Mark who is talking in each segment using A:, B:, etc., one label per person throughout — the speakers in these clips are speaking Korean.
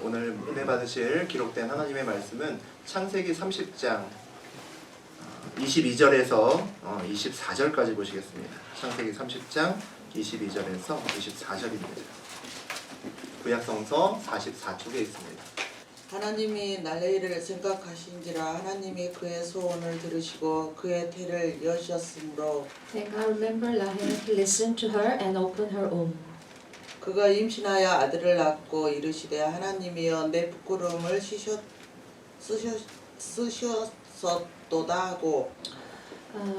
A: 오늘 은혜 받으실 기록된 하나님의 말씀은 창세기 30장 22절에서 24절까지 보시겠습니다. 창세기 30장 22절에서 24절입니다. 구약성서 44쪽에 있습니다.
B: 하나님이 날레이를 생각하신지라 하나님이 그의 소원을 들으시고 그의 태를 여셨으므로
C: Then God remembered Rahel, he listened to her and opened her womb.
B: 그가 임신하여 아들을 낳고 이르시되 하나님이여 내 부끄러움을 쓰셨도다 하고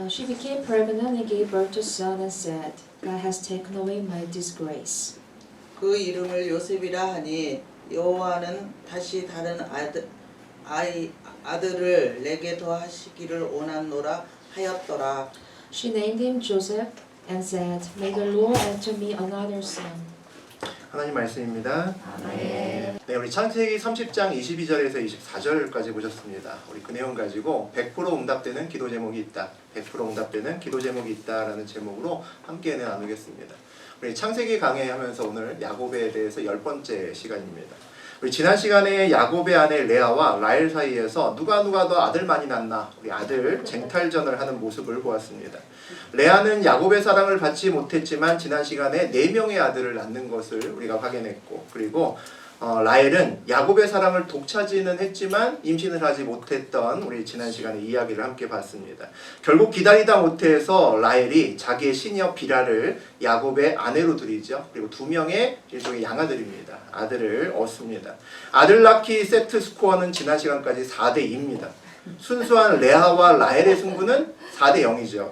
C: She became pregnant and gave birth to a son and said, God has taken away my disgrace.
B: 그 이름을 요셉이라 하니 여호와는 다시 다른 아들을 내게 더하시기를 원하노라 하였더라.
C: She named him Joseph and said, May the Lord add to me another son.
A: 하나님 말씀입니다. 네, 우리 창세기 30장 22절에서 24절까지 보셨습니다. 우리 그 내용 가지고 100% 응답되는 기도 제목이 있다. 100% 응답되는 기도 제목이 있다라는 제목으로 함께 나누겠습니다. 우리 창세기 강해하면서 오늘 야곱에 대해서 10번째 시간입니다. 우리 지난 시간에 야곱의 아내 레아와 라헬 사이에서 누가 더 아들 많이 낳나 우리 아들 쟁탈전을 하는 모습을 보았습니다. 레아는 야곱의 사랑을 받지 못했지만 지난 시간에 4명의 아들을 낳는 것을 우리가 확인했고, 그리고 라헬은 야곱의 사랑을 독차지는 했지만 임신을 하지 못했던 우리 지난 시간에 이야기를 함께 봤습니다. 결국 기다리다 못해서 라헬이 자기의 시녀 비라를 야곱의 아내로 들이죠. 그리고 2명의 일종의 양아들입니다. 아들을 얻습니다. 아들 낳기 세트 스코어는 지난 시간까지 4대2입니다. 순수한 레아와 라헬의 승부는 4대0이죠.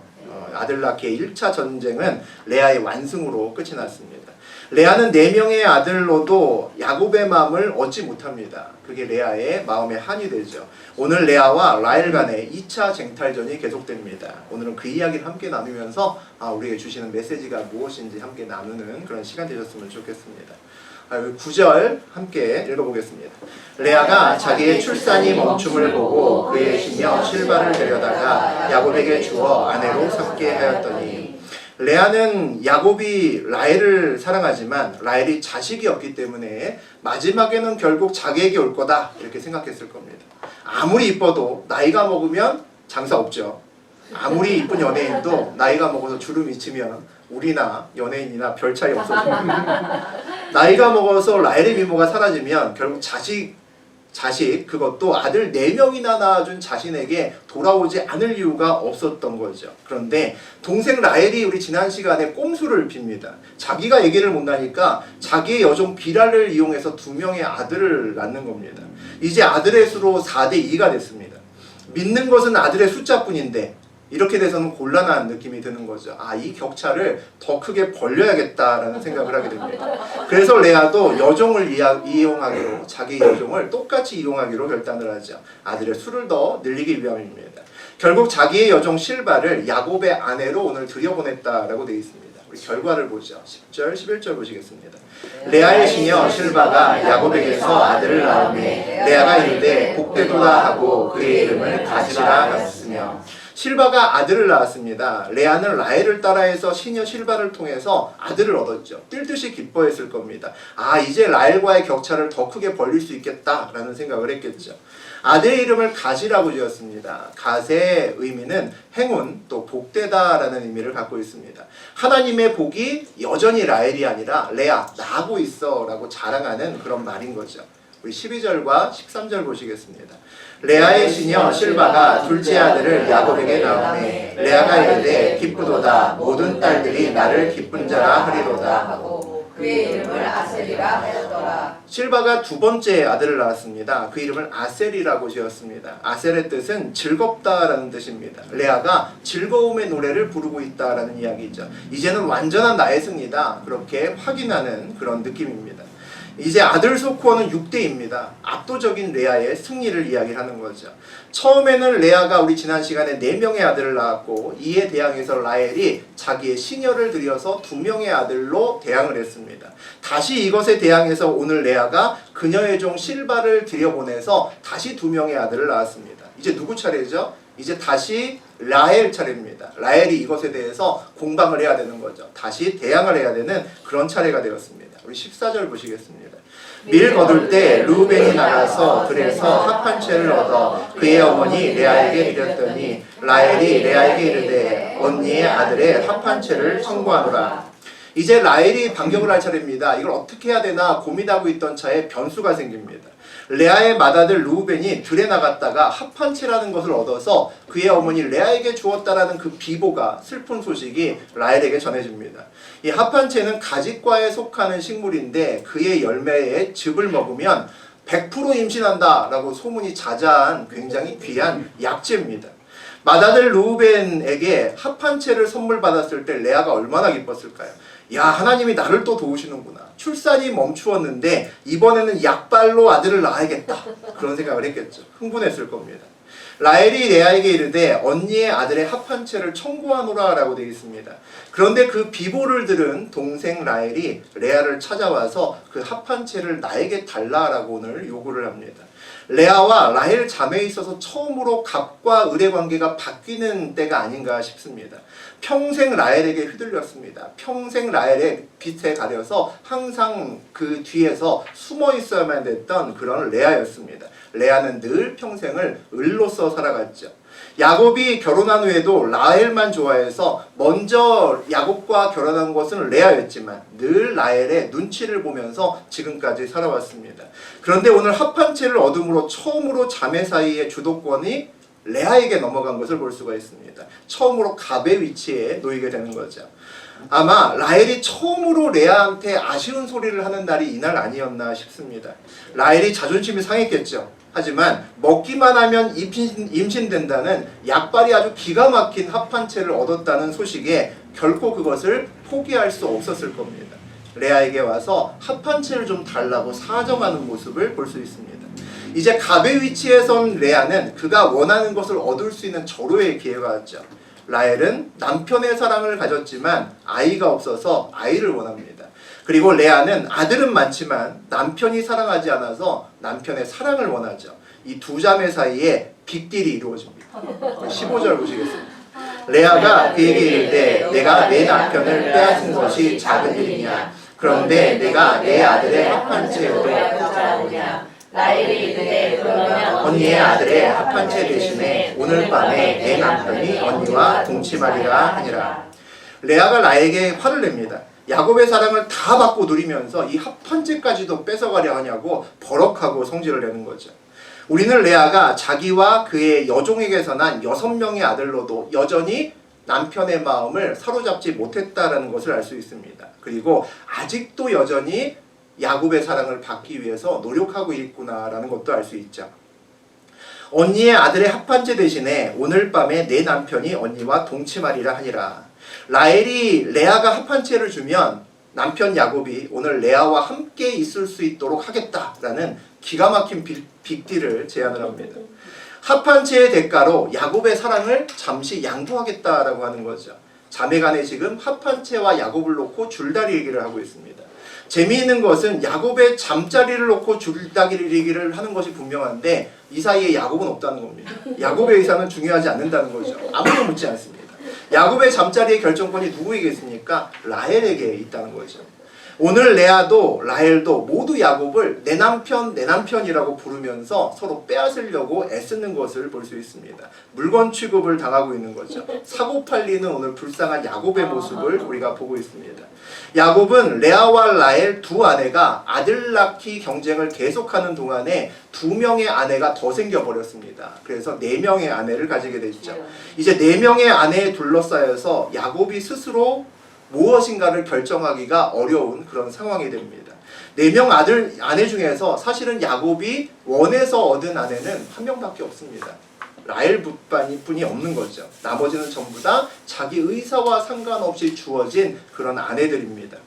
A: 아들 낳기의 1차 전쟁은 레아의 완승으로 끝이 났습니다. 레아는 4명의 아들로도 야곱의 마음을 얻지 못합니다. 그게 레아의 마음의 한이 되죠. 오늘 레아와 라헬 간의 2차 쟁탈전이 계속됩니다. 오늘은 그 이야기를 함께 나누면서 우리에게 주시는 메시지가 무엇인지 함께 나누는 그런 시간 되셨으면 좋겠습니다. 9절 함께 읽어보겠습니다. 레아가 자기의 출산이 멈춤을 보고 그의 시녀 실바를 데려다가 야곱에게 주어 아내로 삼게 하였더니, 레아는 야곱이 라헬을 사랑하지만 라헬이 자식이 없기 때문에 마지막에는 결국 자기에게 올 거다 이렇게 생각했을 겁니다. 아무리 이뻐도 나이가 먹으면 장사 없죠. 아무리 이쁜 연예인도 나이가 먹어서 주름이 치면 우리나 연예인이나 별 차이 없어집니다. 나이가 먹어서 라헬의 미모가 사라지면 결국 자식 그것도 아들 4명이나 낳아준 자신에게 돌아오지 않을 이유가 없었던 거죠. 그런데 동생 라헬이 우리 지난 시간에 꼼수를 핍니다. 자기가 얘기를 못 나니까 자기의 여종 비라를 이용해서 2명의 아들을 낳는 겁니다. 이제 아들의 수로 4대2가 됐습니다. 믿는 것은 아들의 숫자뿐인데 이렇게 돼서는 곤란한 느낌이 드는 거죠. 이 격차를 더 크게 벌려야겠다라는 생각을 하게 됩니다. 그래서 레아도 여종을 이용하기로, 자기 여종을 똑같이 이용하기로 결단을 하죠. 아들의 수를 더 늘리기 위함입니다. 결국 자기의 여종 실바를 야곱의 아내로 오늘 들여보냈다라고 되어 있습니다. 우리 결과를 보죠. 10절, 11절 보시겠습니다. 레아의 시녀 실바가 야곱에게서 아들을 낳으매 레아가 이르되 복되도다 하고 그의 이름을 가시라 하였으며, 실바가 아들을 낳았습니다. 레아는 라헬을 따라해서 시녀 실바를 통해서 아들을 얻었죠. 뛸 듯이 기뻐했을 겁니다. 이제 라헬과의 격차를 더 크게 벌릴 수 있겠다라는 생각을 했겠죠. 아들의 이름을 갓이라고 지었습니다. 갓의 의미는 행운, 또 복되다라는 의미를 갖고 있습니다. 하나님의 복이 여전히 라헬이 아니라 레아, 나하고 있어 라고 자랑하는 그런 말인 거죠. 우리 12절과 13절 보시겠습니다. 레아의 시녀 실바가 둘째 아들을 야곱에게 낳으매 레아가 이르되 기쁘도다 모든 딸들이 나를 기쁜 자라 하리로다 하고
D: 그의 이름을 아셀이라 하였더라.
A: 실바가 2번째 아들을 낳았습니다. 그 이름을 아셀이라고 지었습니다. 아셀의 뜻은 즐겁다라는 뜻입니다. 레아가 즐거움의 노래를 부르고 있다라는 이야기죠. 이제는 완전한 나의 승리다, 그렇게 확인하는 그런 느낌입니다. 이제 아들 스코어는 6대2입니다. 압도적인 레아의 승리를 이야기하는 거죠. 처음에는 레아가 우리 지난 시간에 4명의 아들을 낳았고, 이에 대항해서 라헬이 자기의 시녀를 들여서 2명의 아들로 대항을 했습니다. 다시 이것에 대항해서 오늘 레아가 그녀의 종 실바를 들여보내서 다시 2명의 아들을 낳았습니다. 이제 누구 차례죠? 이제 다시 라헬 차례입니다. 라헬이 이것에 대해서 공방을 해야 되는 거죠. 다시 대항을 해야 되는 그런 차례가 되었습니다. 우리 14절 보시겠습니다. 밀 거둘 때 루벤이 나가서 들에서 합한 채를 얻어 그의 어머니 레아에게 드렸더니 라헬이 레아에게 이르되 언니의 아들의 합한 채를 청구하노라. 이제 라헬이 반격을 할 차례입니다. 이걸 어떻게 해야 되나 고민하고 있던 차에 변수가 생깁니다. 레아의 맏아들 루벤이 들에 나갔다가 합한 채라는 것을 얻어서 그의 어머니 레아에게 주었다라는 그 비보가 슬픈 소식이 라헬에게 전해집니다. 이 합한 채는 가지과에 속하는 식물인데 그의 열매에 즙을 먹으면 100% 임신한다라고 소문이 자자한 굉장히 귀한 약재입니다. 맏아들 루벤에게 합한 채를 선물 받았을 때 레아가 얼마나 기뻤을까요? 야, 하나님이 나를 또 도우시는구나. 출산이 멈추었는데 이번에는 약발로 아들을 낳아야겠다. 그런 생각을 했겠죠. 흥분했을 겁니다. 라헬이 레아에게 이르되 언니의 아들의 합한 채를 청구하노라 라고 되어 있습니다. 그런데 그 비보를 들은 동생 라헬이 레아를 찾아와서 그 합한 채를 나에게 달라라고 오늘 요구를 합니다. 레아와 라헬 자매에 있어서 처음으로 갑과 을의 관계가 바뀌는 때가 아닌가 싶습니다. 평생 라헬에게 휘둘렸습니다. 평생 라헬의 빛에 가려서 항상 그 뒤에서 숨어 있어야만 됐던 그런 레아였습니다. 레아는 늘 평생을 을로서 살아갔죠. 야곱이 결혼한 후에도 라헬만 좋아해서 먼저 야곱과 결혼한 것은 레아였지만 늘 라헬의 눈치를 보면서 지금까지 살아왔습니다. 그런데 오늘 합한 채를 얻음으로 처음으로 자매 사이의 주도권이 레아에게 넘어간 것을 볼 수가 있습니다. 처음으로 갑의 위치에 놓이게 되는 거죠. 아마 라헬이 처음으로 레아한테 아쉬운 소리를 하는 날이 이날 아니었나 싶습니다. 라헬이 자존심이 상했겠죠. 하지만 먹기만 하면 임신된다는 약발이 아주 기가 막힌 합한 채를 얻었다는 소식에 결코 그것을 포기할 수 없었을 겁니다. 레아에게 와서 합한 채를 좀 달라고 사정하는 모습을 볼 수 있습니다. 이제 갑의 위치에 선 레아는 그가 원하는 것을 얻을 수 있는 절호의 기회가 왔죠. 라헬은 남편의 사랑을 가졌지만 아이가 없어서 아이를 원합니다. 그리고 레아는 아들은 많지만 남편이 사랑하지 않아서 남편의 사랑을 원하죠. 이 두 자매 사이에 빅딜이 이루어집니다. 15절 보시겠습니다. 레아가 그에게 이르되 내가 내 남편을 빼앗은 것이 작은 일이냐. 그런데 내가 내 아들의 합한 채로
D: 라헬이 이르되 그러면
A: 언니의 아들의 합한 채 대신에 오늘 밤에 내 남편이 언니와 동침하리라 하니라. 레아가 라헬에게 화를 냅니다. 야곱의 사랑을 다 받고 누리면서 이 합한 채까지도 뺏어가려 하냐고 버럭하고 성질을 내는 거죠. 우리는 레아가 자기와 그의 여종에게서 난 6명의 아들로도 여전히 남편의 마음을 사로잡지 못했다라는 것을 알 수 있습니다. 그리고 아직도 여전히 야곱의 사랑을 받기 위해서 노력하고 있구나라는 것도 알 수 있죠. 언니의 아들의 합한 채 대신에 오늘 밤에 내 남편이 언니와 동침하리라 하니라. 라헬이 레아가 합한 채를 주면 남편 야곱이 오늘 레아와 함께 있을 수 있도록 하겠다라는 기가 막힌 빅딜을 제안을 합니다. 합한 채의 대가로 야곱의 사랑을 잠시 양보하겠다라고 하는 거죠. 자매간에 지금 합한 채와 야곱을 놓고 줄다리 얘기를 하고 있습니다. 재미있는 것은 야곱의 잠자리를 놓고 줄다리 얘기를 하는 것이 분명한데 이 사이에 야곱은 없다는 겁니다. 야곱의 의사는 중요하지 않는다는 거죠. 아무도 묻지 않습니다. 야곱의 잠자리의 결정권이 누구에게 있습니까? 라헬에게 있다는 거죠. 오늘 레아도 라헬도 모두 야곱을 내 남편이라고 부르면서 서로 빼앗으려고 애쓰는 것을 볼 수 있습니다. 물건 취급을 당하고 있는 거죠. 사고 팔리는 오늘 불쌍한 야곱의 모습을 우리가 보고 있습니다. 야곱은 레아와 라헬 두 아내가 아들 낳기 경쟁을 계속하는 동안에 2명의 아내가 더 생겨버렸습니다. 그래서 4명의 아내를 가지게 됐죠. 이제 4명의 아내에 둘러싸여서 야곱이 스스로 무엇인가를 결정하기가 어려운 그런 상황이 됩니다. 4명 아내 중에서 사실은 야곱이 원해서 얻은 아내는 1명밖에 없습니다. 라헬 뿐이 없는 거죠. 나머지는 전부 다 자기 의사와 상관없이 주어진 그런 아내들입니다.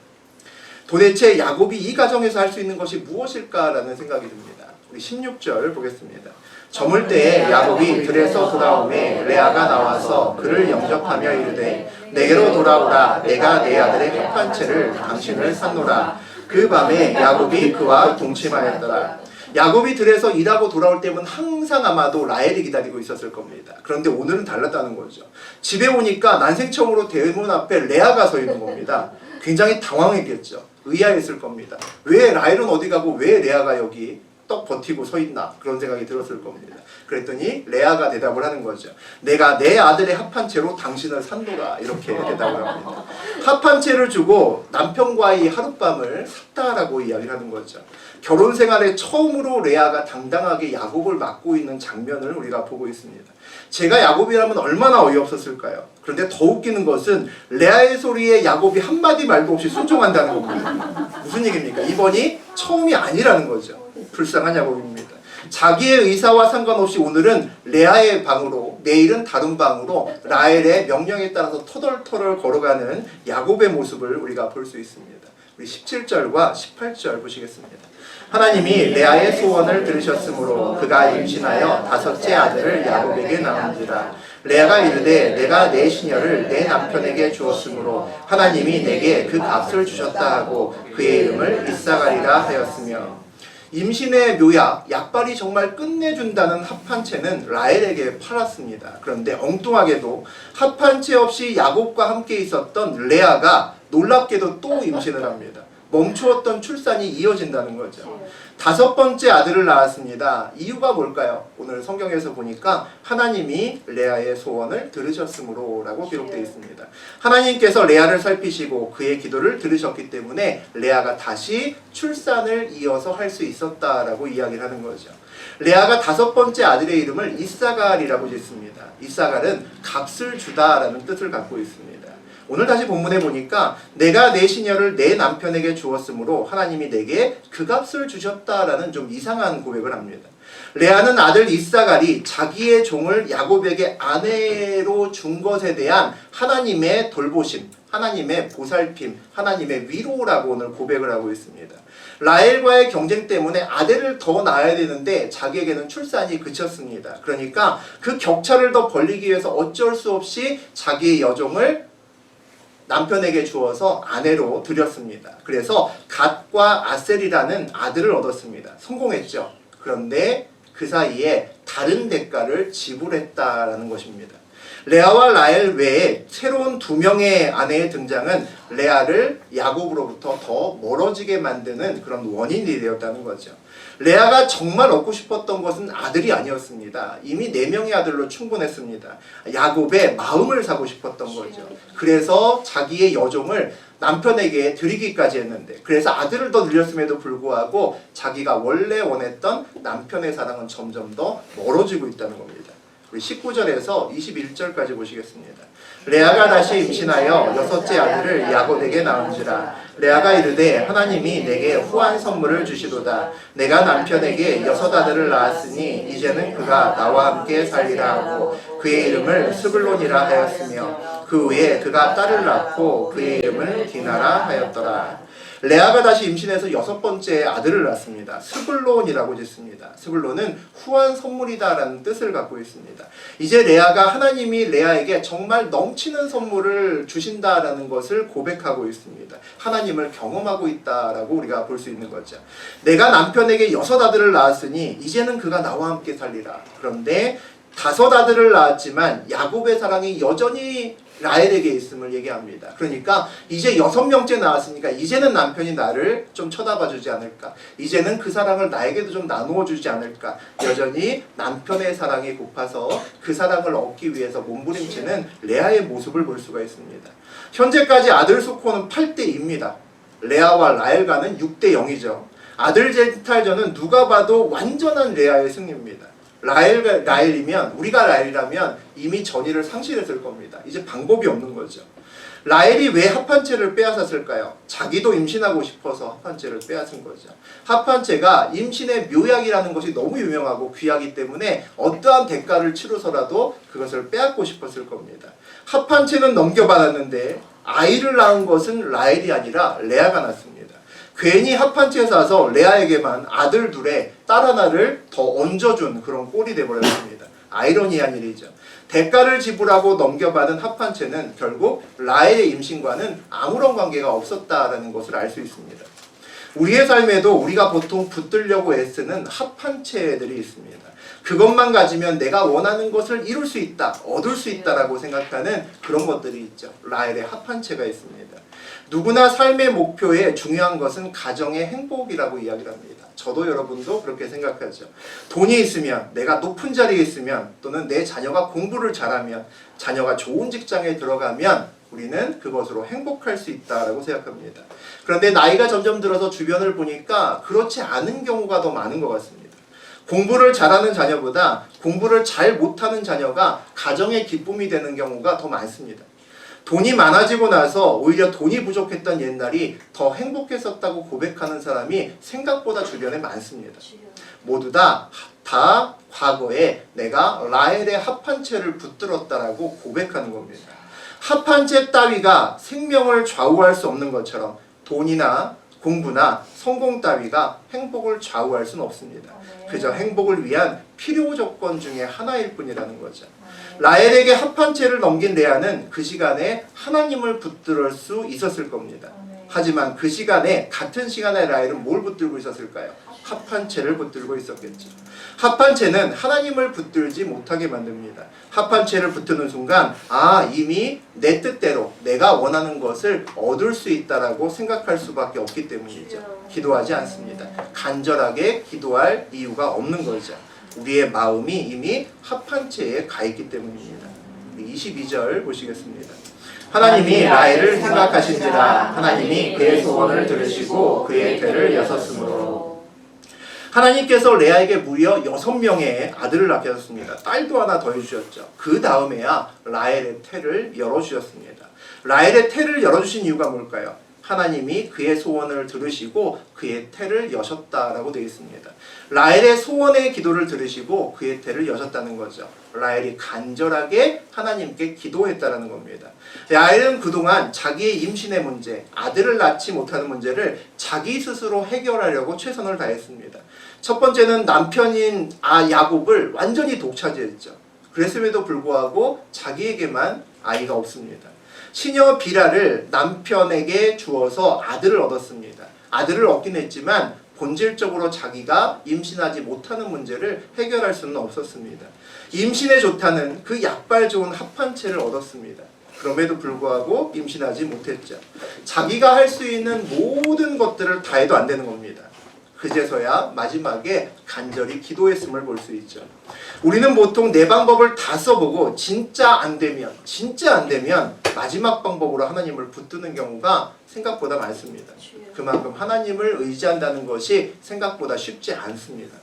A: 도대체 야곱이 이 가정에서 할 수 있는 것이 무엇일까라는 생각이 듭니다. 우리 16절 보겠습니다. 저물 때에 야곱이 들에서 돌아오매 레아가 나와서 그를 영접하며 이르되 내게로 돌아오라. 내가 내 아들의 합한 채를 당신을 샀노라. 그 밤에 야곱이 그와 동침하였더라. 야곱이 들에서 일하고 돌아올 때면 항상 아마도 라헬이 기다리고 있었을 겁니다. 그런데 오늘은 달랐다는 거죠. 집에 오니까 난생 처음으로 대문 앞에 레아가 서 있는 겁니다. 굉장히 당황했겠죠. 의아했을 겁니다. 왜 라헬은 어디 가고 왜 레아가 여기 떡 버티고 서 있나 그런 생각이 들었을 겁니다. 그랬더니 레아가 대답을 하는 거죠. 내가 내 아들의 합한 채로 당신을 산노라 이렇게 대답을 합니다. 합한 채를 주고 남편과의 하룻밤을 샀다라고 이야기를 하는 거죠. 결혼 생활에 처음으로 레아가 당당하게 야곱을 맡고 있는 장면을 우리가 보고 있습니다. 제가 야곱이라면 얼마나 어이없었을까요? 그런데 더 웃기는 것은 레아의 소리에 야곱이 한마디 말도 없이 순종한다는 겁니다. 무슨 얘기입니까? 이번이 처음이 아니라는 거죠. 불쌍한 야곱입니다. 자기의 의사와 상관없이 오늘은 레아의 방으로, 내일은 다른 방으로 라헬의 명령에 따라서 터덜터덜 걸어가는 야곱의 모습을 우리가 볼 수 있습니다. 우리 17절과 18절 보시겠습니다. 하나님이 레아의 소원을 들으셨으므로 그가 임신하여 다섯째 아들을 야곱에게 낳은지라. 레아가 이르되 내가 내 시녀를 내 남편에게 주었으므로 하나님이 내게 그 값을 주셨다 하고 그의 이름을 이사가리라 하였으며. 임신의 묘약, 약발이 정말 끝내준다는 합한채는 라헬에게 팔았습니다. 그런데 엉뚱하게도 합한채 없이 야곱과 함께 있었던 레아가 놀랍게도 또 임신을 합니다. 멈추었던 출산이 이어진다는 거죠. 다섯 번째 아들을 낳았습니다. 이유가 뭘까요? 오늘 성경에서 보니까 하나님이 레아의 소원을 들으셨으므로 라고 기록되어 있습니다. 하나님께서 레아를 살피시고 그의 기도를 들으셨기 때문에 레아가 다시 출산을 이어서 할 수 있었다라고 이야기를 하는 거죠. 레아가 다섯 번째 아들의 이름을 이사갈이라고 짓습니다. 이사갈은 값을 주다라는 뜻을 갖고 있습니다. 오늘 다시 본문에 보니까 내가 내 시녀를 내 남편에게 주었으므로 하나님이 내게 그 값을 주셨다라는 좀 이상한 고백을 합니다. 레아는 아들 이사갈이 자기의 종을 야곱에게 아내로 준 것에 대한 하나님의 돌보심, 하나님의 보살핌, 하나님의 위로라고 오늘 고백을 하고 있습니다. 라헬과의 경쟁 때문에 아들을 더 낳아야 되는데 자기에게는 출산이 그쳤습니다. 그러니까 그 격차를 더 벌리기 위해서 어쩔 수 없이 자기의 여종을 남편에게 주어서 아내로 드렸습니다. 그래서 갓과 아셀이라는 아들을 얻었습니다. 성공했죠. 그런데 그 사이에 다른 대가를 지불했다라는 것입니다. 레아와 라헬 외에 새로운 두 명의 아내의 등장은 레아를 야곱으로부터 더 멀어지게 만드는 그런 원인이 되었다는 거죠. 레아가 정말 얻고 싶었던 것은 아들이 아니었습니다. 이미 4명의 아들로 충분했습니다. 야곱의 마음을 사고 싶었던 거죠. 그래서 자기의 여종을 남편에게 드리기까지 했는데, 그래서 아들을 더 늘렸음에도 불구하고 자기가 원래 원했던 남편의 사랑은 점점 더 멀어지고 있다는 겁니다. 우리 19절에서 21절까지 보시겠습니다. 레아가 다시 임신하여 여섯째 아들을 야곱에게 낳은지라. 레아가 이르되 하나님이 내게 후한 선물을 주시도다. 내가 남편에게 여섯 아들을 낳았으니 이제는 그가 나와 함께 살리라 하고 그의 이름을 스불론이라 하였으며 그 후에 그가 딸을 낳고 그의 이름을 디나라 하였더라. 레아가 다시 임신해서 여섯 번째 아들을 낳습니다. 스불론이라고 짓습니다. 스불론은 후한 선물이다라는 뜻을 갖고 있습니다. 이제 레아가 하나님이 레아에게 정말 넘치는 선물을 주신다라는 것을 고백하고 있습니다. 하나님을 경험하고 있다라고 우리가 볼 수 있는 거죠. 내가 남편에게 여섯 아들을 낳았으니 이제는 그가 나와 함께 살리라. 그런데 다섯 아들을 낳았지만 야곱의 사랑이 여전히 라헬에게 있음을 얘기합니다. 그러니까 이제 6명째 낳았으니까 이제는 남편이 나를 좀 쳐다봐 주지 않을까, 이제는 그 사랑을 나에게도 좀 나누어 주지 않을까, 여전히 남편의 사랑이 고파서 그 사랑을 얻기 위해서 몸부림치는 레아의 모습을 볼 수가 있습니다. 현재까지 아들 수코는 8대2입니다. 레아와 라헬과는 6대0이죠. 아들 쟁탈전은 누가 봐도 완전한 레아의 승리입니다. 라헬이면, 우리가 라헬이라면 이미 전의를 상실했을 겁니다. 이제 방법이 없는 거죠. 라헬이 왜 합한채를 빼앗았을까요? 자기도 임신하고 싶어서 합한채를 빼앗은 거죠. 합한채가 임신의 묘약이라는 것이 너무 유명하고 귀하기 때문에 어떠한 대가를 치르서라도 그것을 빼앗고 싶었을 겁니다. 합한채는 넘겨받았는데 아이를 낳은 것은 라헬이 아니라 레아가 낳습니다. 괜히 합한채 사서 레아에게만 아들 둘에 딸 하나를 더 얹어준 그런 꼴이 돼버렸습니다. 아이러니한 일이죠. 대가를 지불하고 넘겨받은 합한채는 결국 라헬의 임신과는 아무런 관계가 없었다라는 것을 알 수 있습니다. 우리의 삶에도 우리가 보통 붙들려고 애쓰는 합한채들이 있습니다. 그것만 가지면 내가 원하는 것을 이룰 수 있다, 얻을 수 있다라고 생각하는 그런 것들이 있죠. 라헬의 합한채가 있습니다. 누구나 삶의 목표에 중요한 것은 가정의 행복이라고 이야기를 합니다. 저도 여러분도 그렇게 생각하죠. 돈이 있으면, 내가 높은 자리에 있으면, 또는 내 자녀가 공부를 잘하면, 자녀가 좋은 직장에 들어가면 우리는 그것으로 행복할 수 있다라고 생각합니다. 그런데 나이가 점점 들어서 주변을 보니까 그렇지 않은 경우가 더 많은 것 같습니다. 공부를 잘하는 자녀보다 공부를 잘 못하는 자녀가 가정의 기쁨이 되는 경우가 더 많습니다. 돈이 많아지고 나서 오히려 돈이 부족했던 옛날이 더 행복했었다고 고백하는 사람이 생각보다 주변에 많습니다. 모두 다 과거에 내가 라헬의 합한채를 붙들었다라고 고백하는 겁니다. 합한채 따위가 생명을 좌우할 수 없는 것처럼 돈이나 공부나 성공 따위가 행복을 좌우할 수는 없습니다. 그저 행복을 위한 필요 조건 중에 하나일 뿐이라는 거죠. 라헬에게 합한채를 넘긴 레아는 그 시간에 하나님을 붙들 수 있었을 겁니다. 하지만 그 시간에, 같은 시간에 라헬은 뭘 붙들고 있었을까요? 합한채를 붙들고 있었겠죠. 합한채는 하나님을 붙들지 못하게 만듭니다. 합한채를 붙드는 순간 이미 내 뜻대로 내가 원하는 것을 얻을 수 있다라고 생각할 수밖에 없기 때문이죠. 기도하지 않습니다. 간절하게 기도할 이유가 없는 거죠. 우리의 마음이 이미 합한채에 가 있기 때문입니다. 22절 보시겠습니다. 하나님이 라헬을 생각하신지라 하나님이 그의 소원을 들으시고 그의 태를 여섰으므로. 하나님께서 레아에게 무려 6명의 아들을 낳게 하셨습니다. 딸도 하나 더해주셨죠. 그 다음에야 라헬의 태를 열어주셨습니다. 라헬의 태를 열어주신 이유가 뭘까요? 하나님이 그의 소원을 들으시고 그의 태를 여셨다라고 되어 있습니다. 라헬의 소원의 기도를 들으시고 그의 태를 여셨다는 거죠. 라헬이 간절하게 하나님께 기도했다라는 겁니다. 라헬은 그동안 자기의 임신의 문제, 아들을 낳지 못하는 문제를 자기 스스로 해결하려고 최선을 다했습니다. 첫 번째는 남편인 야곱을 완전히 독차지했죠. 그랬음에도 불구하고 자기에게만 아이가 없습니다. 시녀 비라를 남편에게 주어서 아들을 얻었습니다. 아들을 얻긴 했지만 본질적으로 자기가 임신하지 못하는 문제를 해결할 수는 없었습니다. 임신에 좋다는 그 약발 좋은 합한채를 얻었습니다. 그럼에도 불구하고 임신하지 못했죠. 자기가 할 수 있는 모든 것들을 다 해도 안 되는 겁니다. 그제서야 마지막에 간절히 기도했음을 볼 수 있죠. 우리는 보통 내 방법을 다 써보고 진짜 안 되면 마지막 방법으로 하나님을 붙드는 경우가 생각보다 많습니다. 그만큼 하나님을 의지한다는 것이 생각보다 쉽지 않습니다.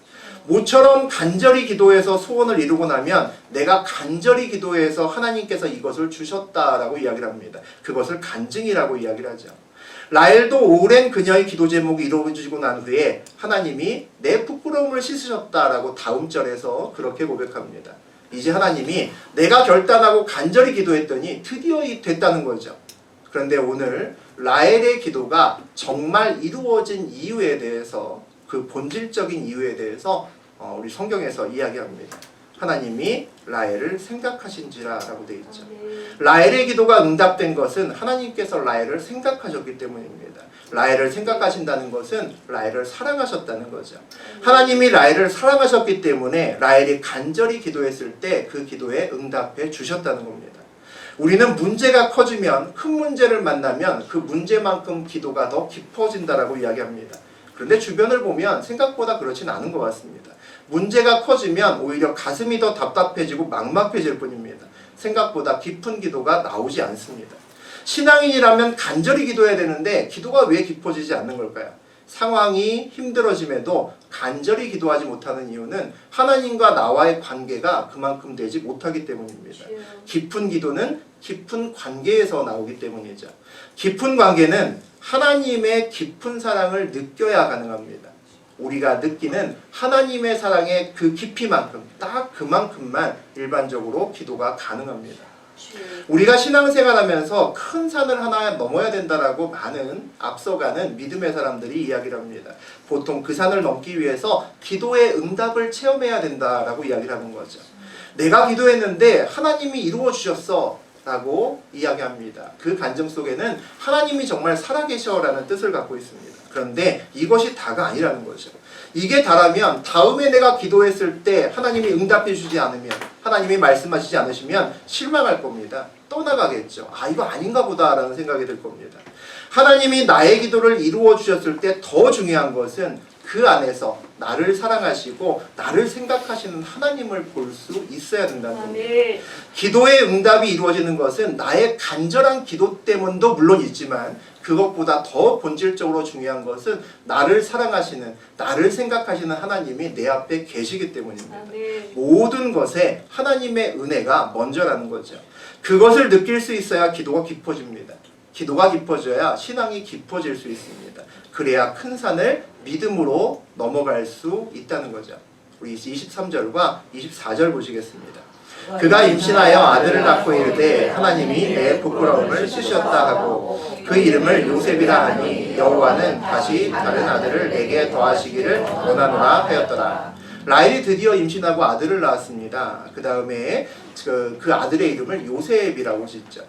A: 모처럼 간절히 기도해서 소원을 이루고 나면 내가 간절히 기도해서 하나님께서 이것을 주셨다라고 이야기를 합니다. 그것을 간증이라고 이야기를 하죠. 라헬도 오랜 그녀의 기도 제목이 이루어지고 난 후에 하나님이 내 부끄러움을 씻으셨다라고 다음 절에서 그렇게 고백합니다. 이제 하나님이 내가 결단하고 간절히 기도했더니 드디어 됐다는 거죠. 그런데 오늘 라헬의 기도가 정말 이루어진 이유에 대해서, 그 본질적인 이유에 대해서 우리 성경에서 이야기합니다. 하나님이 라헬을 생각하신지라 라고 되어 있죠. 라헬의 기도가 응답된 것은 하나님께서 라헬을 생각하셨기 때문입니다. 라헬을 생각하신다는 것은 라헬을 사랑하셨다는 거죠. 하나님이 라헬을 사랑하셨기 때문에 라헬이 간절히 기도했을 때 그 기도에 응답해 주셨다는 겁니다. 우리는 문제가 커지면, 큰 문제를 만나면 그 문제만큼 기도가 더 깊어진다라고 이야기합니다. 그런데 주변을 보면 생각보다 그렇진 않은 것 같습니다. 문제가 커지면 오히려 가슴이 더 답답해지고 막막해질 뿐입니다. 생각보다 깊은 기도가 나오지 않습니다. 신앙인이라면 간절히 기도해야 되는데 기도가 왜 깊어지지 않는 걸까요? 상황이 힘들어짐에도 간절히 기도하지 못하는 이유는 하나님과 나와의 관계가 그만큼 되지 못하기 때문입니다. 깊은 기도는 깊은 관계에서 나오기 때문이죠. 깊은 관계는 하나님의 깊은 사랑을 느껴야 가능합니다. 우리가 느끼는 하나님의 사랑의 그 깊이만큼, 딱 그만큼만 일반적으로 기도가 가능합니다. 우리가 신앙생활하면서 큰 산을 하나 넘어야 된다라고 많은 앞서가는 믿음의 사람들이 이야기를 합니다. 보통 그 산을 넘기 위해서 기도의 응답을 체험해야 된다라고 이야기를 하는 거죠. 내가 기도했는데 하나님이 이루어 주셨어 라고 이야기합니다. 그 간증 속에는 하나님이 정말 살아계셔라는 뜻을 갖고 있습니다. 그런데 이것이 다가 아니라는 거죠. 이게 다라면 다음에 내가 기도했을 때 하나님이 응답해 주지 않으면, 하나님이 말씀하시지 않으시면 실망할 겁니다. 떠나가겠죠. 아, 이거 아닌가 보다라는 생각이 들 겁니다. 하나님이 나의 기도를 이루어 주셨을 때 더 중요한 것은 그 안에서 나를 사랑하시고 나를 생각하시는 하나님을 볼 수 있어야 된다는 겁니다. 기도의 응답이 이루어지는 것은 나의 간절한 기도 때문도 물론 있지만 그것보다 더 본질적으로 중요한 것은 나를 사랑하시는, 나를 생각하시는 하나님이 내 앞에 계시기 때문입니다. 모든 것에 하나님의 은혜가 먼저라는 거죠. 그것을 느낄 수 있어야 기도가 깊어집니다. 기도가 깊어져야 신앙이 깊어질 수 있습니다. 그래야 큰 산을 믿음으로 넘어갈 수 있다는 거죠. 우리 23절과 24절 보시겠습니다. 그가 임신하여 아들을 낳고 이르되 하나님이 내 부끄러움을 씻으셨다 하고 그 이름을 요셉이라 하니 여호와는 다시 다른 아들을 내게 더하시기를 원하노라 하였더라. 라헬이 드디어 임신하고 아들을 낳았습니다. 그 다음에 그 아들의 이름을 요셉이라고 짓죠.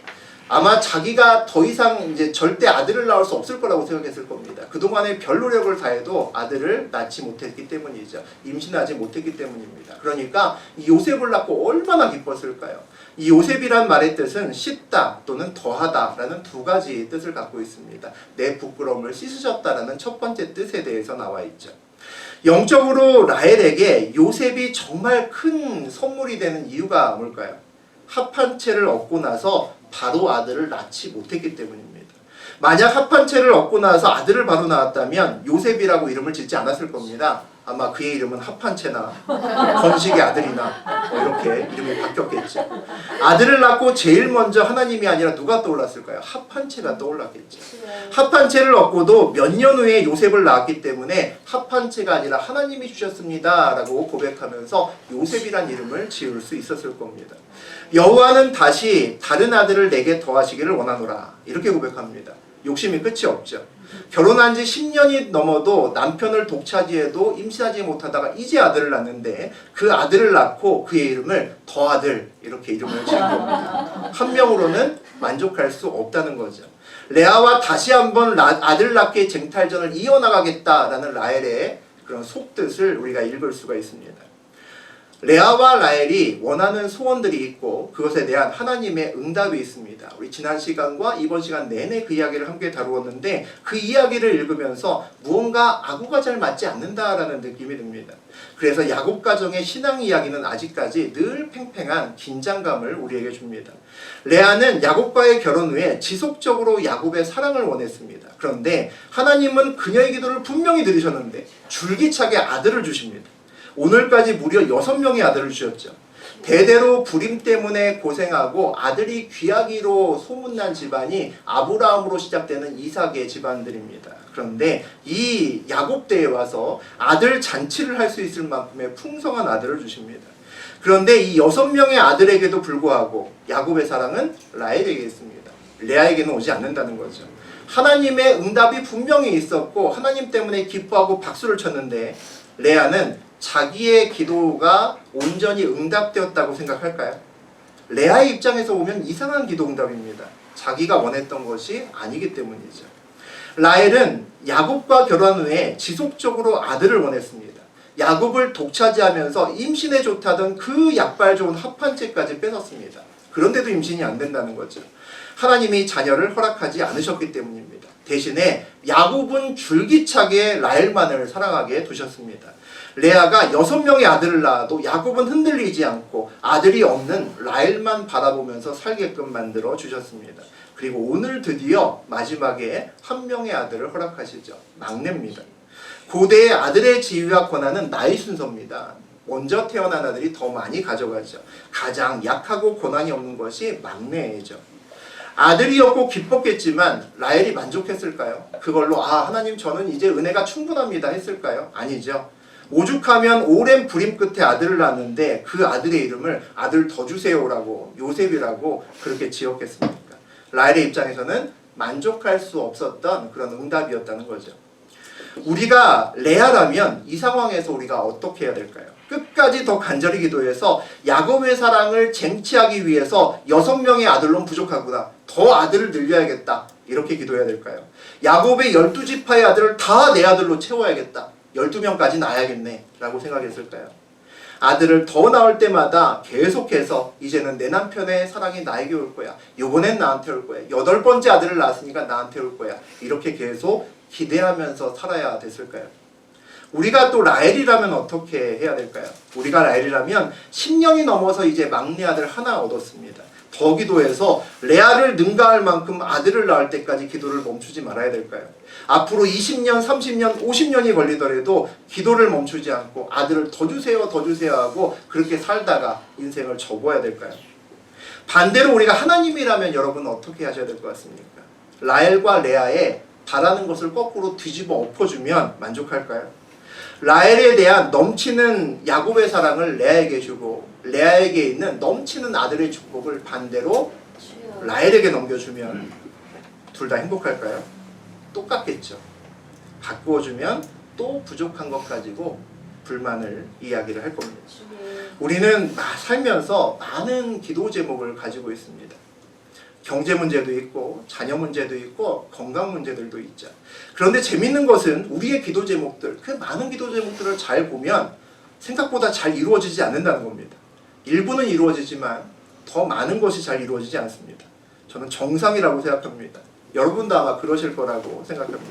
A: 아마 자기가 더 이상 이제 절대 아들을 낳을 수 없을 거라고 생각했을 겁니다. 그동안에 별 노력을 다해도 아들을 낳지 못했기 때문이죠. 임신하지 못했기 때문입니다. 그러니까 이 요셉을 낳고 얼마나 기뻤을까요? 이 요셉이란 말의 뜻은 씻다 또는 더하다라는 두 가지 뜻을 갖고 있습니다. 내 부끄러움을 씻으셨다라는 첫 번째 뜻에 대해서 나와 있죠. 영적으로 라헬에게 요셉이 정말 큰 선물이 되는 이유가 뭘까요? 합한 채를 얻고 나서 바로 아들을 낳지 못했기 때문입니다. 만약 합한 채를 얻고 나서 아들을 바로 낳았다면 요셉이라고 이름을 짓지 않았을 겁니다. 아마 그의 이름은 합한 채나 건식의 아들이나 이렇게 이름이 바뀌었겠죠. 아들을 낳고 제일 먼저 하나님이 아니라 누가 떠올랐을까요? 합한 채가 떠올랐겠죠. 합한 채를 얻고도 몇 년 후에 요셉을 낳았기 때문에 합한 채가 아니라 하나님이 주셨습니다 라고 고백하면서 요셉이란 이름을 지을 수 있었을 겁니다. 여호와는 다시 다른 아들을 내게 더하시기를 원하노라 이렇게 고백합니다. 욕심이 끝이 없죠. 결혼한 지 10년이 넘어도 남편을 독차지해도 임신하지 못하다가 이제 아들을 낳는데 그 아들을 낳고 그의 이름을 더아들 이렇게 이름을 지은 겁니다. 한 명으로는 만족할 수 없다는 거죠. 레아와 다시 한번 아들 낳기의 쟁탈전을 이어나가겠다라는 라헬의 그런 속뜻을 우리가 읽을 수가 있습니다. 레아와 라헬이 원하는 소원들이 있고 그것에 대한 하나님의 응답이 있습니다. 우리 지난 시간과 이번 시간 내내 그 이야기를 함께 다루었는데 그 이야기를 읽으면서 무언가 아구가 잘 맞지 않는다라는 느낌이 듭니다. 그래서 야곱 가정의 신앙 이야기는 아직까지 늘 팽팽한 긴장감을 우리에게 줍니다. 레아는 야곱과의 결혼 후에 지속적으로 야곱의 사랑을 원했습니다. 그런데 하나님은 그녀의 기도를 분명히 들으셨는데 줄기차게 아들을 주십니다. 오늘까지 무려 6명의 아들을 주셨죠. 대대로 불임 때문에 고생하고 아들이 귀하기로 소문난 집안이 아브라함으로 시작되는 이삭의 집안들입니다. 그런데 이 야곱 때에 와서 아들 잔치를 할 수 있을 만큼의 풍성한 아들을 주십니다. 그런데 이 6명의 아들에게도 불구하고 야곱의 사랑은 라헬에게 있습니다. 레아에게는 오지 않는다는 거죠. 하나님의 응답이 분명히 있었고 하나님 때문에 기뻐하고 박수를 쳤는데 레아는 자기의 기도가 온전히 응답되었다고 생각할까요? 레아의 입장에서 보면 이상한 기도 응답입니다. 자기가 원했던 것이 아니기 때문이죠. 라헬은 야곱과 결혼 후에 지속적으로 아들을 원했습니다. 야곱을 독차지하면서 임신에 좋다던 그 약발 좋은 합한채까지 뺏었습니다. 그런데도 임신이 안 된다는 거죠. 하나님이 자녀를 허락하지 않으셨기 때문입니다. 대신에 야곱은 줄기차게 라헬만을 사랑하게 두셨습니다. 레아가 6명의 아들을 낳아도 야곱은 흔들리지 않고 아들이 없는 라헬만 바라보면서 살게끔 만들어 주셨습니다. 그리고 오늘 드디어 마지막에 한 명의 아들을 허락하시죠. 막내입니다. 고대의 아들의 지위와 권한은 나의 순서입니다. 먼저 태어난 아들이 더 많이 가져가죠. 가장 약하고 권한이 없는 것이 막내죠. 아들이었고 기뻤겠지만 라헬이 만족했을까요? 그걸로 하나님 저는 이제 은혜가 충분합니다 했을까요? 아니죠. 오죽하면 오랜 불임 끝에 아들을 낳았는데 그 아들의 이름을 아들 더 주세요라고 요셉이라고 그렇게 지었겠습니까? 라헬의 입장에서는 만족할 수 없었던 그런 응답이었다는 거죠. 우리가 레아라면 이 상황에서 우리가 어떻게 해야 될까요? 끝까지 더 간절히 기도해서 야곱의 사랑을 쟁취하기 위해서 6명의 아들로는 부족하구나. 더 아들을 늘려야겠다. 이렇게 기도해야 될까요? 야곱의 12지파의 아들을 다 내 아들로 채워야겠다. 12명까지 낳아야겠네 라고 생각했을까요? 아들을 더 낳을 때마다 계속해서 이제는 내 남편의 사랑이 나에게 올 거야. 이번엔 나한테 올 거야. 8번째 아들을 낳았으니까 나한테 올 거야. 이렇게 계속 기대하면서 살아야 됐을까요? 우리가 또 라헬이라면 어떻게 해야 될까요? 우리가 라헬이라면 10년이 넘어서 이제 막내 아들 하나 얻었습니다. 더 기도해서 레아를 능가할 만큼 아들을 낳을 때까지 기도를 멈추지 말아야 될까요? 앞으로 20년, 30년, 50년이 걸리더라도 기도를 멈추지 않고 아들을 더 주세요, 더 주세요 하고 그렇게 살다가 인생을 접어야 될까요? 반대로 우리가 하나님이라면 여러분 어떻게 하셔야 될 것 같습니까? 라헬과 레아의 바라는 것을 거꾸로 뒤집어 엎어주면 만족할까요? 라헬에 대한 넘치는 야곱의 사랑을 레아에게 주고 레아에게 있는 넘치는 아들의 축복을 반대로 라헬에게 넘겨주면 둘 다 행복할까요? 똑같겠죠. 바꾸어주면 또 부족한 것 가지고 불만을 이야기를 할 겁니다. 우리는 살면서 많은 기도 제목을 가지고 있습니다. 경제 문제도 있고 자녀 문제도 있고 건강 문제들도 있죠. 그런데 재밌는 것은 우리의 기도 제목들, 그 많은 기도 제목들을 잘 보면 생각보다 잘 이루어지지 않는다는 겁니다. 일부는 이루어지지만 더 많은 것이 잘 이루어지지 않습니다. 저는 정상이라고 생각합니다. 여러분도 아마 그러실 거라고 생각합니다.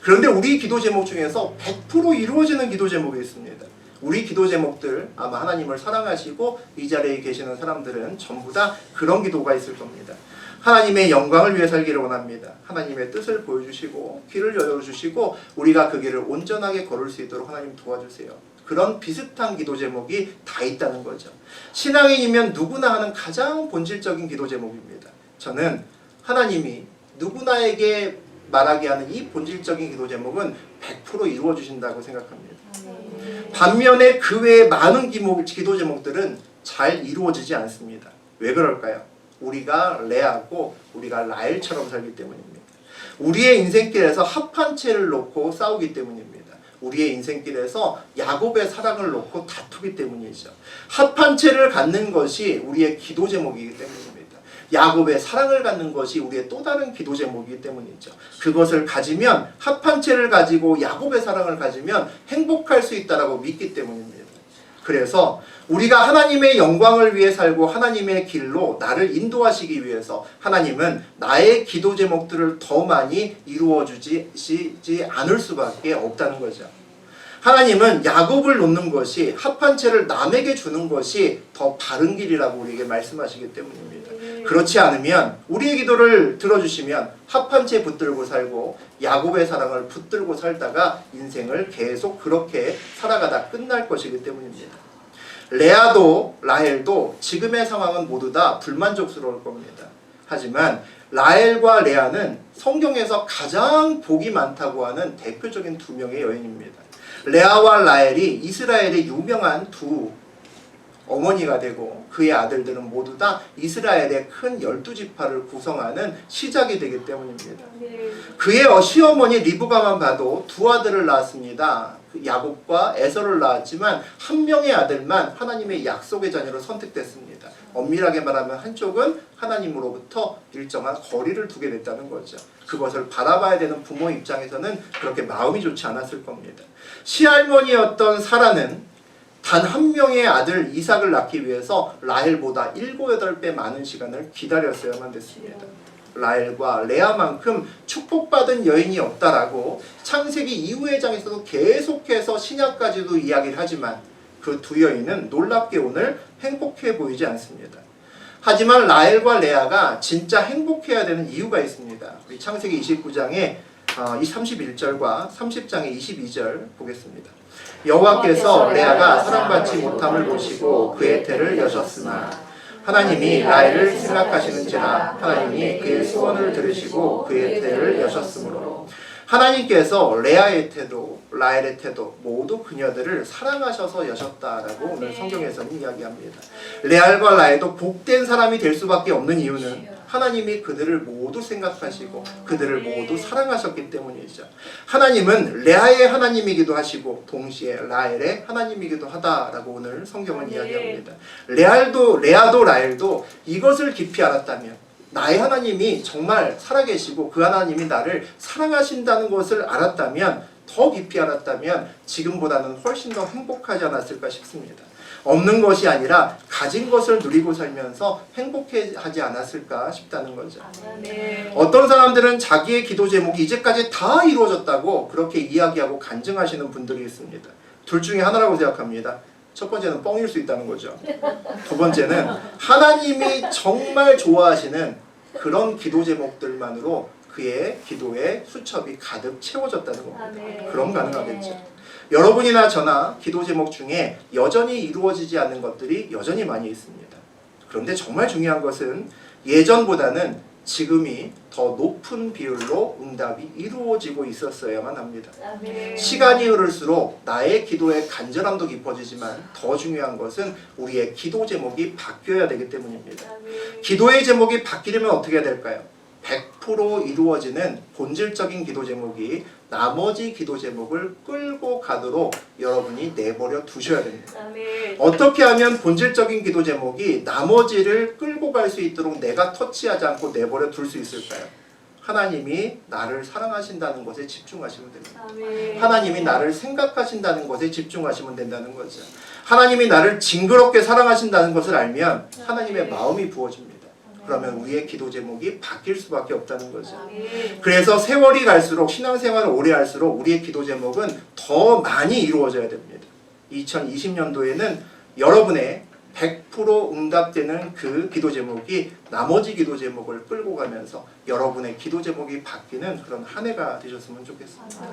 A: 그런데 우리 기도 제목 중에서 100% 이루어지는 기도 제목이 있습니다. 우리 기도 제목들 아마 하나님을 사랑하시고 이 자리에 계시는 사람들은 전부 다 그런 기도가 있을 겁니다. 하나님의 영광을 위해 살기를 원합니다. 하나님의 뜻을 보여주시고 길을 열어주시고 우리가 그 길을 온전하게 걸을 수 있도록 하나님 도와주세요. 그런 비슷한 기도 제목이 다 있다는 거죠. 신앙인이면 누구나 하는 가장 본질적인 기도 제목입니다. 저는 하나님이 누구나에게 말하게 하는 이 본질적인 기도 제목은 100% 이루어주신다고 생각합니다. 반면에 그 외에 많은 기도 제목들은 잘 이루어지지 않습니다. 왜 그럴까요? 우리가 레아고 우리가 라헬처럼 살기 때문입니다. 우리의 인생길에서 합한 채를 놓고 싸우기 때문입니다. 우리의 인생길에서 야곱의 사랑을 놓고 다투기 때문이죠. 합한 채를 갖는 것이 우리의 기도 제목이기 때문입니다. 야곱의 사랑을 갖는 것이 우리의 또 다른 기도 제목이기 때문이죠. 그것을 가지면 합한 채를 가지고 야곱의 사랑을 가지면 행복할 수 있다라고 믿기 때문입니다. 그래서 우리가 하나님의 영광을 위해 살고 하나님의 길로 나를 인도하시기 위해서 하나님은 나의 기도 제목들을 더 많이 이루어 주지 않을 수밖에 없다는 거죠. 하나님은 야곱을 놓는 것이 합한 채를 남에게 주는 것이 더 바른 길이라고 우리에게 말씀하시기 때문입니다. 그렇지 않으면 우리의 기도를 들어주시면 합한 채 붙들고 살고 야곱의 사랑을 붙들고 살다가 인생을 계속 그렇게 살아가다 끝날 것이기 때문입니다. 레아도 라헬도 지금의 상황은 모두 다 불만족스러울 겁니다. 하지만 라헬과 레아는 성경에서 가장 복이 많다고 하는 대표적인 두 명의 여인입니다. 레아와 라헬이 이스라엘의 유명한 두 어머니가 되고 그의 아들들은 모두 다 이스라엘의 큰 12지파를 구성하는 시작이 되기 때문입니다. 그의 시어머니 리브가만 봐도 두 아들을 낳았습니다. 야곱과 에서를 낳았지만 한 명의 아들만 하나님의 약속의 자녀로 선택됐습니다. 엄밀하게 말하면 한쪽은 하나님으로부터 일정한 거리를 두게 됐다는 거죠. 그것을 바라봐야 되는 부모 입장에서는 그렇게 마음이 좋지 않았을 겁니다. 시할머니였던 사라는 단 한 명의 아들 이삭을 낳기 위해서 라헬보다 7, 8배 많은 시간을 기다렸어야만 됐습니다. 라헬과 레아만큼 축복받은 여인이 없다라고 창세기 이후의 장에서도 계속해서 신약까지도 이야기를 하지만 그 두 여인은 놀랍게 오늘 행복해 보이지 않습니다. 하지만 라헬과 레아가 진짜 행복해야 되는 이유가 있습니다. 우리 창세기 29장의 31절과 30장의 22절 보겠습니다. 여호와께서 레아가 사랑받지 못함을 보시고 그의 태를 여셨으나 하나님이 라헬을 생각하시는지라 하나님이 그의 소원을 들으시고 그의 태를 여셨으므로 하나님께서 레아의 태도, 라헬의 태도 모두 그녀들을 사랑하셔서 여셨다라고 오늘 성경에서는 이야기합니다. 레알과 라헬도 복된 사람이 될 수밖에 없는 이유는 하나님이 그들을 모두 생각하시고 그들을 모두 사랑하셨기 때문이죠. 하나님은 레아의 하나님이기도 하시고 동시에 라헬의 하나님이기도 하다라고 오늘 성경은 이야기합니다. 레아도 라헬도 이것을 깊이 알았다면 나의 하나님이 정말 살아계시고 그 하나님이 나를 사랑하신다는 것을 알았다면 더 깊이 알았다면 지금보다는 훨씬 더 행복하지 않았을까 싶습니다. 없는 것이 아니라 가진 것을 누리고 살면서 행복해하지 않았을까 싶다는 거죠. 어떤 사람들은 자기의 기도 제목이 이제까지 다 이루어졌다고 그렇게 이야기하고 간증하시는 분들이 있습니다. 둘 중에 하나라고 생각합니다. 첫 번째는 뻥일 수 있다는 거죠. 두 번째는 하나님이 정말 좋아하시는 그런 기도 제목들만으로 그의 기도의 수첩이 가득 채워졌다는 겁니다. 그럼 가능하겠죠. 여러분이나 저나 기도 제목 중에 여전히 이루어지지 않는 것들이 여전히 많이 있습니다. 그런데 정말 중요한 것은 예전보다는 지금이 더 높은 비율로 응답이 이루어지고 있었어야만 합니다. 시간이 흐를수록 나의 기도의 간절함도 깊어지지만 더 중요한 것은 우리의 기도 제목이 바뀌어야 되기 때문입니다. 기도의 제목이 바뀌려면 어떻게 해야 될까요? 100% 이루어지는 본질적인 기도 제목이 나머지 기도 제목을 끌고 가도록 여러분이 내버려 두셔야 됩니다. 어떻게 하면 본질적인 기도 제목이 나머지를 끌고 갈 수 있도록 내가 터치하지 않고 내버려 둘 수 있을까요? 하나님이 나를 사랑하신다는 것에 집중하시면 됩니다. 하나님이 나를 생각하신다는 것에 집중하시면 된다는 거죠. 하나님이 나를 징그럽게 사랑하신다는 것을 알면 하나님의 마음이 부어집니다. 그러면 우리의 기도 제목이 바뀔 수밖에 없다는 거죠. 그래서 세월이 갈수록 신앙생활을 오래 할수록 우리의 기도 제목은 더 많이 이루어져야 됩니다. 2020년도에는 여러분의 100% 응답되는 그 기도 제목이 나머지 기도 제목을 끌고 가면서 여러분의 기도 제목이 바뀌는 그런 한 해가 되셨으면 좋겠습니다.